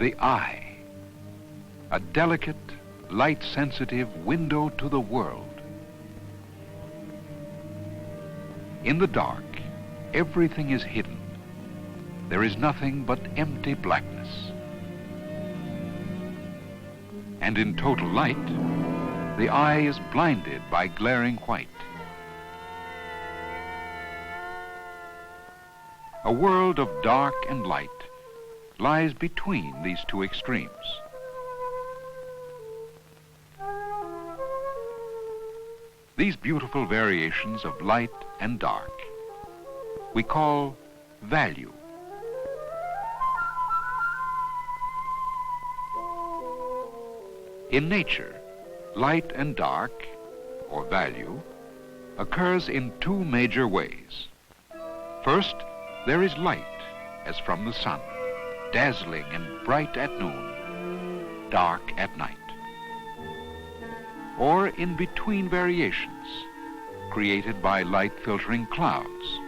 The eye, a delicate, light-sensitive window to the world. In the dark, everything is hidden. There is nothing but empty blackness. And in total light, the eye is blinded by glaring white. A world of dark and light lies between these two extremes. These beautiful variations of light and dark we call value. In nature, light and dark, or value, occurs in two major ways. First, there is light, as from the sun, dazzling and bright at noon, dark at night. Or in between variations, created by light-filtering clouds.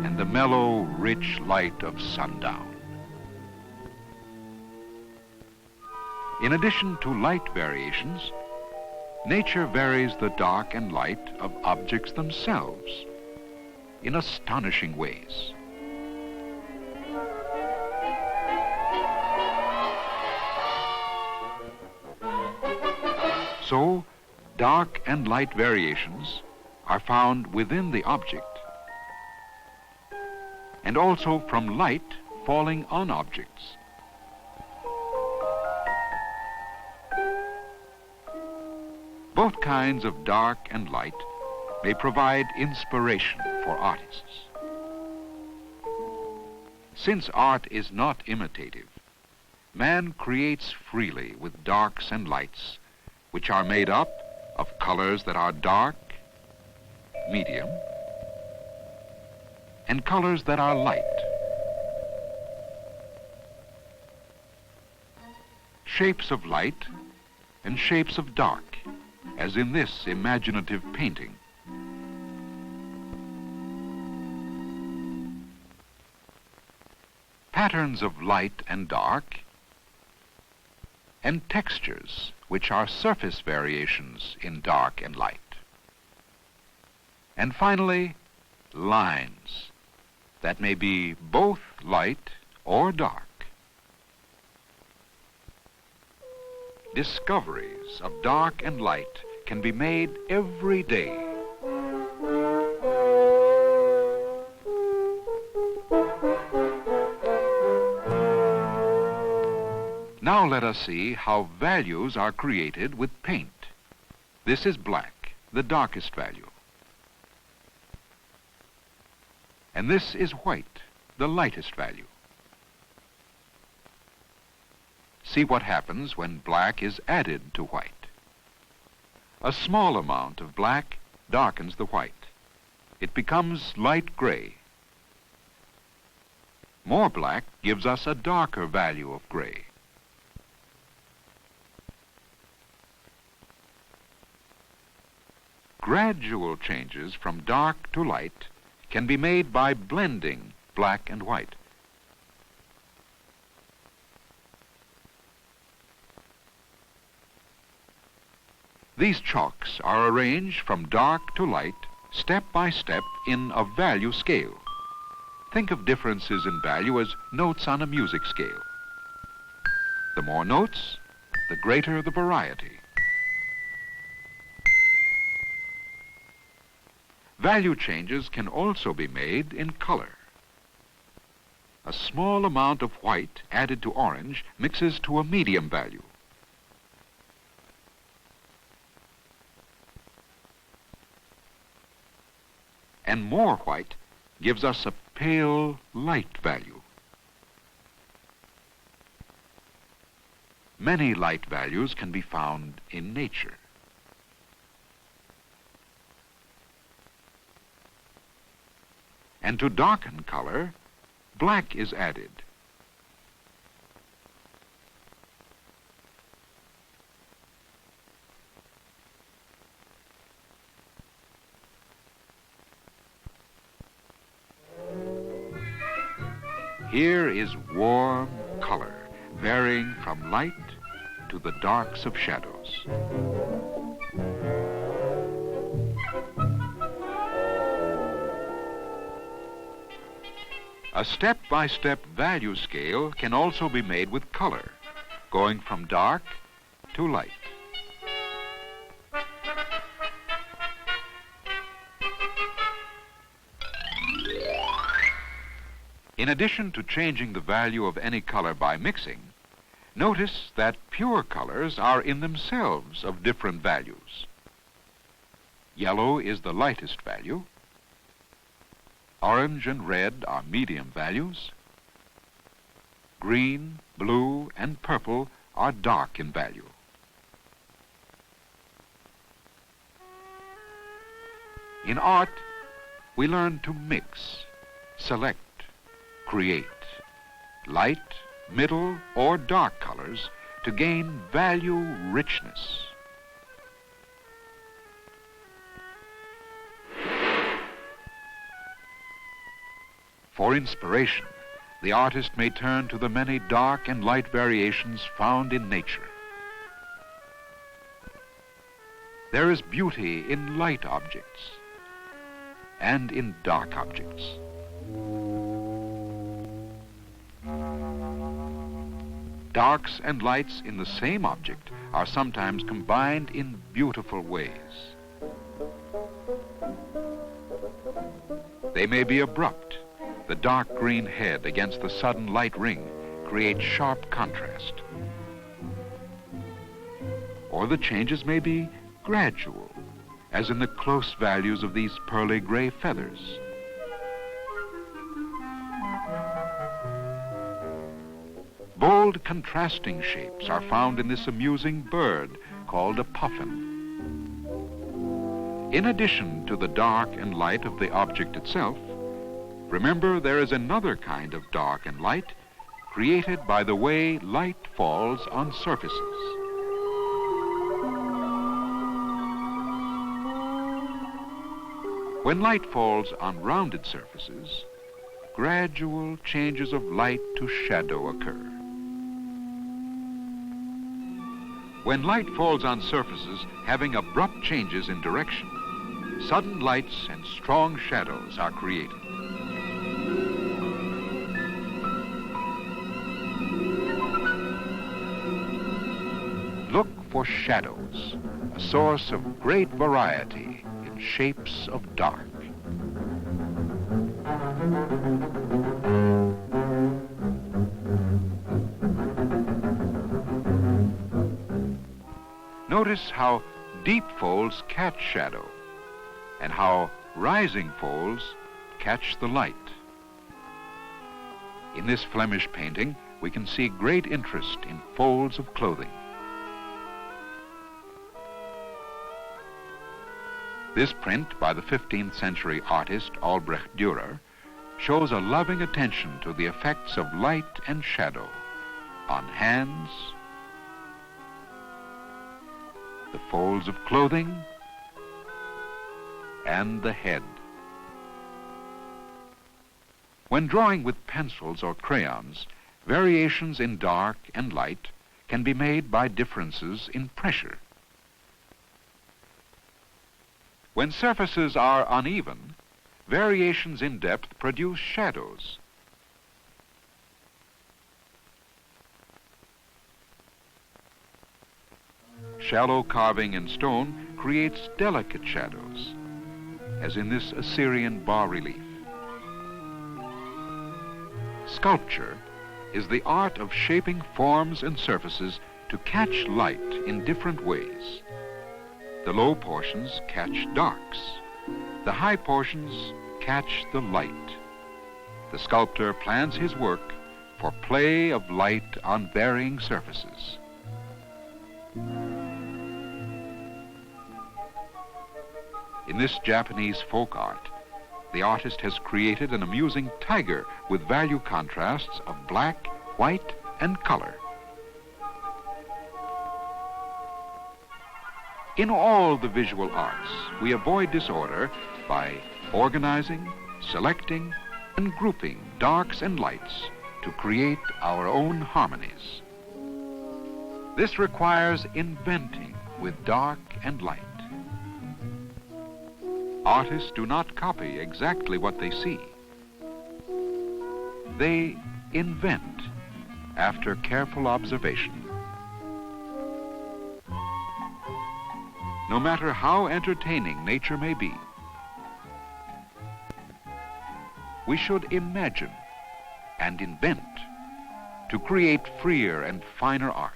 And the mellow, rich light of sundown. In addition to light variations, nature varies the dark and light of objects themselves in astonishing ways. So, dark and light variations are found within the object, and also from light falling on objects. Both kinds of dark and light may provide inspiration for artists. Since art is not imitative, man creates freely with darks and lights, which are made up of colors that are dark, medium, and colors that are light. Shapes of light and shapes of dark, as in this imaginative painting. Patterns of light and dark, and textures, which are surface variations in dark and light. And finally, lines that may be both light or dark. Discoveries of dark and light can be made every day. Now let us see how values are created with paint. This is black, the darkest value. And this is white, the lightest value. See what happens when black is added to white. A small amount of black darkens the white. It becomes light gray. More black gives us a darker value of gray. Gradual changes from dark to light can be made by blending black and white. These chalks are arranged from dark to light, step by step, in a value scale. Think of differences in value as notes on a music scale. The more notes, the greater the variety. Value changes can also be made in color. A small amount of white added to orange mixes to a medium value. And more white gives us a pale, light value. Many light values can be found in nature. And to darken color, black is added. Here is warm color, varying from light to the darks of shadows. A step-by-step value scale can also be made with color, going from dark to light. In addition to changing the value of any color by mixing, notice that pure colors are in themselves of different values. Yellow is the lightest value. Orange and red are medium values. Green, blue, and purple are dark in value. In art, we learn to mix, select, create light, middle, or dark colors to gain value richness. For inspiration, the artist may turn to the many dark and light variations found in nature. There is beauty in light objects and in dark objects. Darks and lights in the same object are sometimes combined in beautiful ways. They may be abrupt. The dark green head against the sudden light ring creates sharp contrast. Or the changes may be gradual, as in the close values of these pearly gray feathers. Bold contrasting shapes are found in this amusing bird called a puffin. In addition to the dark and light of the object itself, remember there is another kind of dark and light created by the way light falls on surfaces. When light falls on rounded surfaces, gradual changes of light to shadow occur. When light falls on surfaces having abrupt changes in direction, sudden lights and strong shadows are created. Look for shadows, a source of great variety in shapes of dark. Notice how deep folds catch shadow and how rising folds catch the light. In this Flemish painting, we can see great interest in folds of clothing. This print by the 15th century artist Albrecht Dürer shows a loving attention to the effects of light and shadow on hands, the folds of clothing, and the head. When drawing with pencils or crayons, variations in dark and light can be made by differences in pressure. When surfaces are uneven, variations in depth produce shadows. Shallow carving in stone creates delicate shadows, as in this Assyrian bas-relief. Sculpture is the art of shaping forms and surfaces to catch light in different ways. The low portions catch darks. The high portions catch the light. The sculptor plans his work for play of light on varying surfaces. In this Japanese folk art, the artist has created an amusing tiger with value contrasts of black, white, and color. In all the visual arts, we avoid disorder by organizing, selecting, and grouping darks and lights to create our own harmonies. This requires inventing with dark and light. Artists do not copy exactly what they see. They invent after careful observation. No matter how entertaining nature may be, we should imagine and invent to create freer and finer art.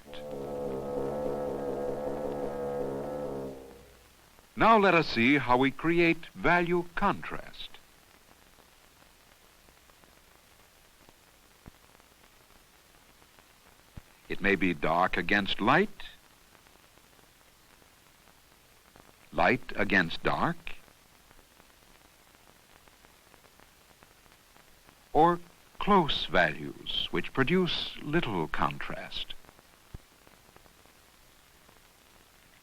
Now let us see how we create value contrast. It may be dark against light, light against dark, or close values which produce little contrast.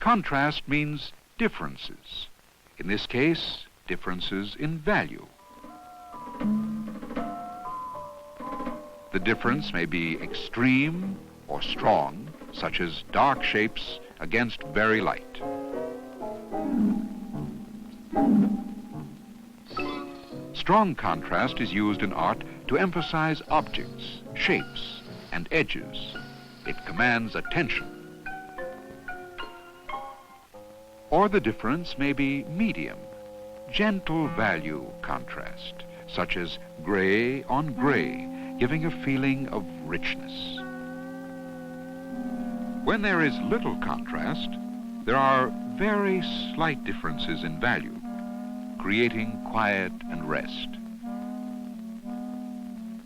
Contrast means differences. In this case, differences in value. The difference may be extreme or strong, such as dark shapes against very light. Strong contrast is used in art to emphasize objects, shapes, and edges. It commands attention. Or the difference may be medium, gentle value contrast, such as gray on gray, giving a feeling of richness. When there is little contrast, there are very slight differences in value, creating quiet and rest.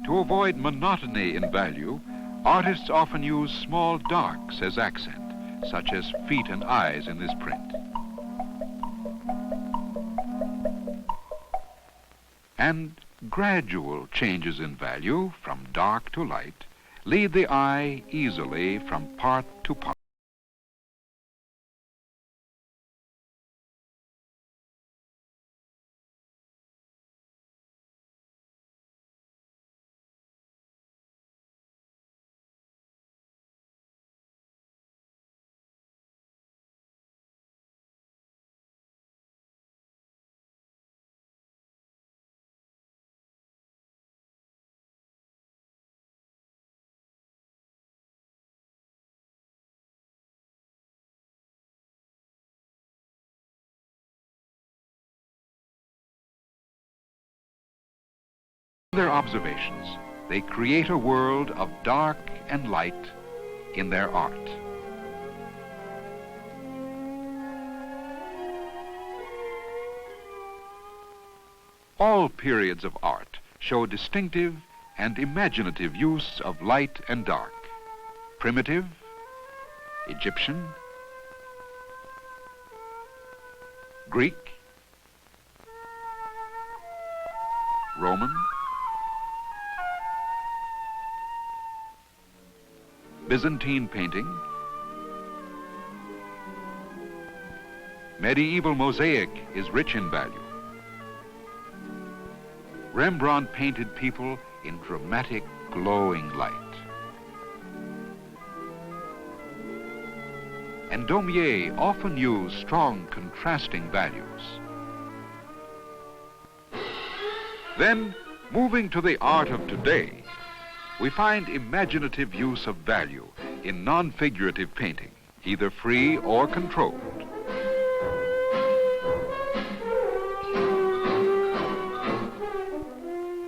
To avoid monotony in value, artists often use small darks as accent, such as feet and eyes in this print. And gradual changes in value from dark to light lead the eye easily from part to part. Their observations, they create a world of dark and light in their art. All periods of art show distinctive and imaginative use of light and dark. Primitive, Egyptian, Greek, Roman, Byzantine painting, medieval mosaic is rich in value. Rembrandt painted people in dramatic, glowing light. And Daumier often used strong, contrasting values. Then, moving to the art of today, we find imaginative use of value in non-figurative painting, either free or controlled.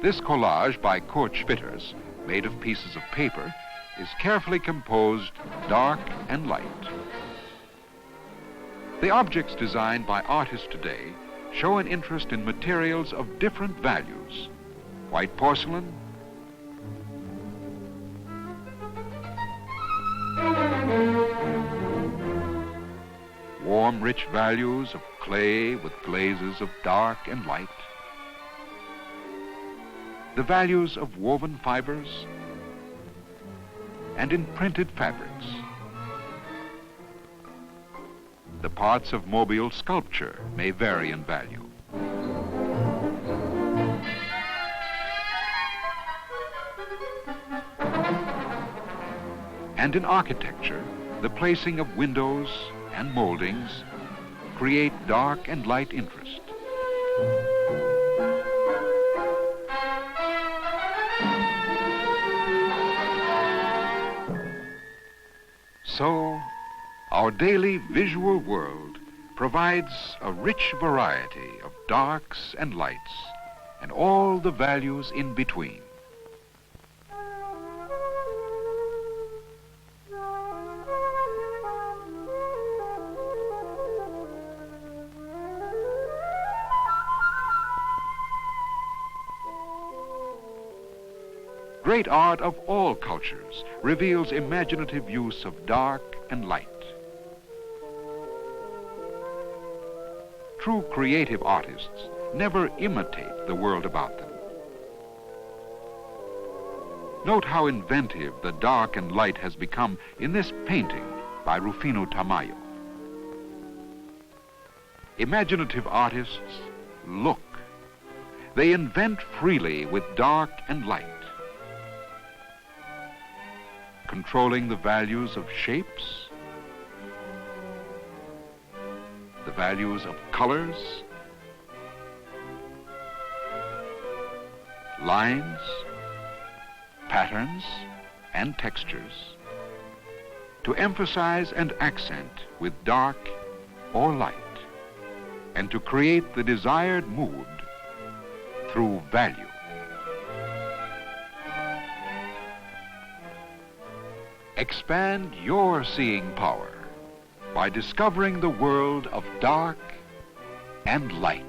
This collage by Kurt Schwitters, made of pieces of paper, is carefully composed, dark and light. The objects designed by artists today show an interest in materials of different values. White porcelain, warm, rich values of clay with glazes of dark and light, the values of woven fibers, and in printed fabrics. The parts of mobile sculpture may vary in value. And in architecture, the placing of windows and moldings create dark and light interest. So, our daily visual world provides a rich variety of darks and lights and all the values in between. Great art of all cultures reveals imaginative use of dark and light. True creative artists never imitate the world about them. Note how inventive the dark and light has become in this painting by Rufino Tamayo. Imaginative artists look. They invent freely with dark and light, controlling the values of shapes, the values of colors, lines, patterns, and textures, to emphasize and accent with dark or light, and to create the desired mood through value. Expand your seeing power by discovering the world of dark and light.